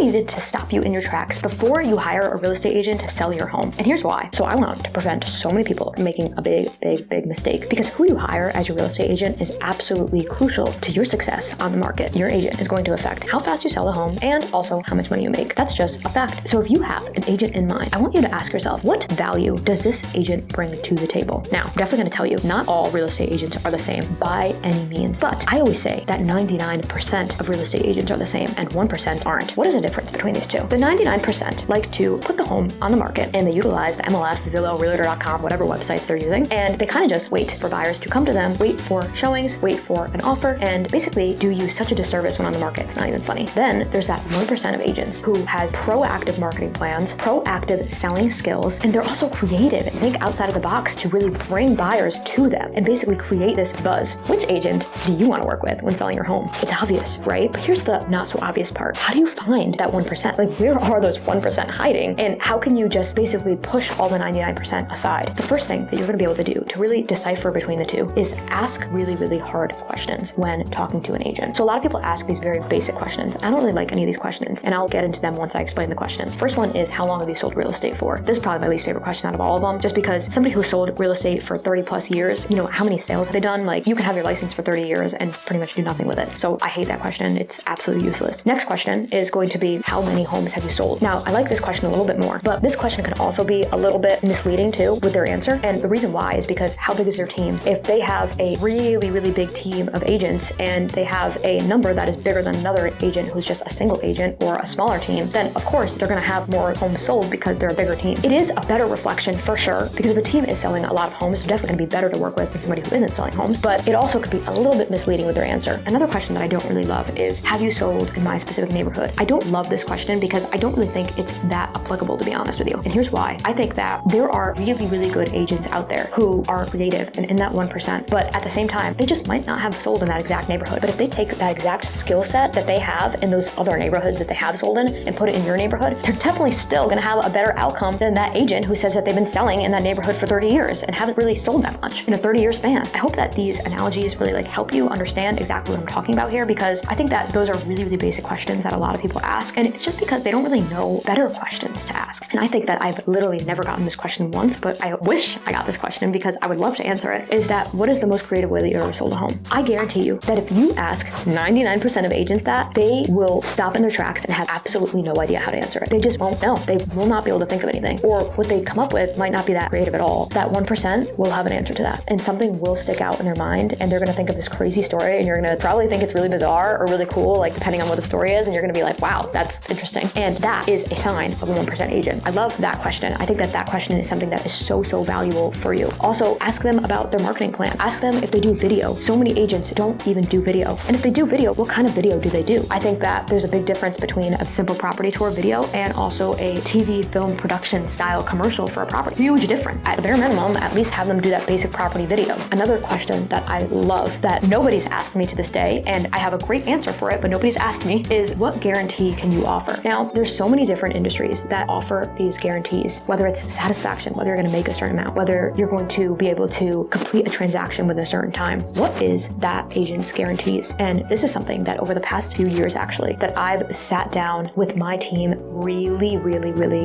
needed to stop you in your tracks before you hire a real estate agent to sell your home. And here's why. So I want to prevent so many people from making a big mistake, because who you hire as your real estate agent is absolutely crucial to your success on the market. Your agent is going to affect how fast you sell the home and also how much money you make. That's just a fact. So if you have an agent in mind, I want you to ask yourself, what value does this agent bring to the table? Now, I'm definitely going to tell you, not all real estate agents are the same by any means, but I always say that 99% of real estate agents are the same and 1% aren't. What is the difference between these two? The 99% like to put the home on the market and they utilize the MLS, Zillow, Realtor.com, whatever websites they're using, and they kind of just wait for buyers to come to them, wait for showings, wait for an offer, and basically do you such a disservice when on the market. It's not even funny. Then there's that 1% of agents who has proactive marketing plans, proactive selling skills, and they're also creative and think outside of the box to really bring buyers to them and basically create this buzz. Which agent do you want to work with when selling your home? It's obvious, right? But here's the not so obvious part. How do you find that 1%? Like, where are those 1% hiding? And how can you just basically push all the 99% aside? The first thing that you're going to be able to do to really decipher between the two is ask really hard questions when talking to an agent. So a lot of people ask these very basic questions. I don't really like any of these questions, and I'll get into them once I explain the questions. First one is, how long have you sold real estate for? This is probably my least favorite question out of all of them, just because somebody who sold real estate for 30 plus years, how many sales have they done? Like, you can have your license for 30 years and pretty much do nothing with it. So I hate that question. It's absolutely useless. Next question is going to be, how many homes have you sold? Now, I like this question a little bit more, but this question can also be a little bit misleading too with their answer. And the reason why is because how big is their team? If they have a really big team of agents and they have a number that is bigger than another agent who's just a single agent or a smaller team, then of course they're going to have more homes sold because they're a bigger team. It is a better reflection for sure, because if a team is selling a lot of homes, they're definitely going to be better to work with than somebody who isn't selling homes, but it also could be a little bit misleading with their answer. Another question that I don't really love is, have you sold in my specific neighborhood? I don't love this question because I don't really think it's that applicable, to be honest with you. And here's why. I think that there are really good agents out there who are creative and in that 1%, but at the same time, they just might not have sold in that exact neighborhood. But if they take that exact skill set that they have in those other neighborhoods that they have sold in and put it in your neighborhood, they're definitely still going to have a better outcome than that agent who says that they've been selling in that neighborhood for 30 years and haven't really sold that much in a 30-year span. I hope that these analogies really help you understand exactly what I'm talking about here, because I think that those are really basic questions that a lot of people ask, and it's just because they don't really know better questions to ask. And I think that I've literally never gotten this question once, but I wish I got this question because I would love to answer it, is that, what is the most creative way that you ever sold a home? I guarantee you that if you ask 99% of agents that, they will stop in their tracks and have absolutely no idea how to answer it. They just won't know. They will not be able to think of anything, or what they come up with might not be that creative at all. That 1% will have an answer to that, and something will stick out in their mind, and they're going to think of this crazy story, and you're going to probably think it's really bizarre or really cool, depending on what the story is, and you're going to be like, wow, that's interesting. And that is a sign of a 1% agent. I love that question. I think that question is something that is so valuable for you. Also, ask them about their marketing plan. Ask them if they do video. So many agents don't even do video. And if they do video, what kind of video do they do? I think that there's a big difference between a simple property tour video and also a TV film production style commercial for a property. Huge difference. At the bare minimum, at least have them do that basic property video. Another question that I love that nobody's asked me to this day, and I have a great answer for it, but nobody's asked me, is, what guarantee can you offer? Now, there's so many different industries that offer these guarantees, whether it's satisfaction, whether you're going to make a certain amount, whether you're going to be able to complete a transaction within a certain time. What is that agent's guarantees? And this is something that over the past few years, actually, that I've sat down with my team really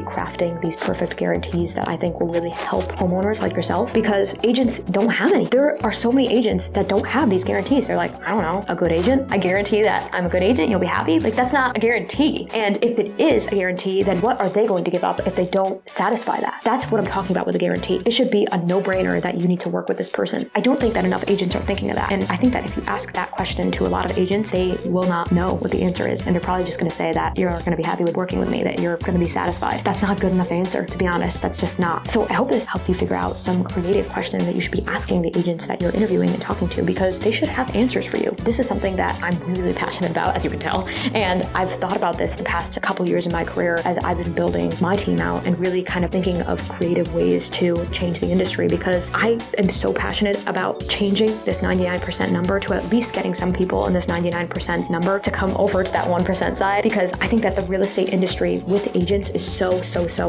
crafting these perfect guarantees that I think will really help homeowners like yourself, because agents don't have any. There are so many agents that don't have these guarantees. They're like, I don't know, a good agent? I guarantee that I'm a good agent, you'll be happy. That's not a guarantee. And if it is a guarantee, then what are they going to give up if they don't satisfy that? That's what I'm talking about with a guarantee. It should be a no-brainer that you need to work with this person. I don't think that enough agents are thinking of that. And I think that if you ask that question to a lot of agents, they will not know what the answer is. And they're probably just going to say that you're going to be happy with working with me, that you're going to be satisfied. That's not a good enough answer, to be honest. That's just not. So I hope this helped you figure out some creative questions that you should be asking the agents that you're interviewing and talking to, because they should have answers for you. This is something that I'm really passionate about, as you can tell. And I've thought about this the past couple years in my career as I've been building my team out and really kind of thinking of creative ways to change the industry, because I am so passionate about changing this 99% number to at least getting some people in this 99% number to come over to that 1% side, because I think that the real estate industry with agents is so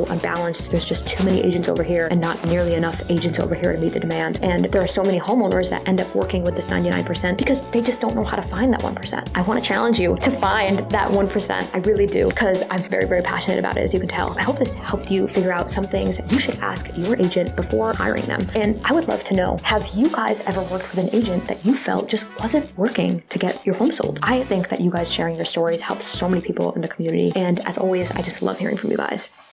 unbalanced. There's just too many agents over here and not nearly enough agents over here to meet the demand. And there are so many homeowners that end up working with this 99% because they just don't know how to find that 1%. I want to challenge you to find that 1%. I really do, because I'm very, very passionate about it, as you can tell. I hope this helped you figure out some things you should ask your agent before hiring them. And I would love to know, have you guys ever worked with an agent that you felt just wasn't working to get your home sold? I think that you guys sharing your stories helps so many people in the community. And as always, I just love hearing from you guys.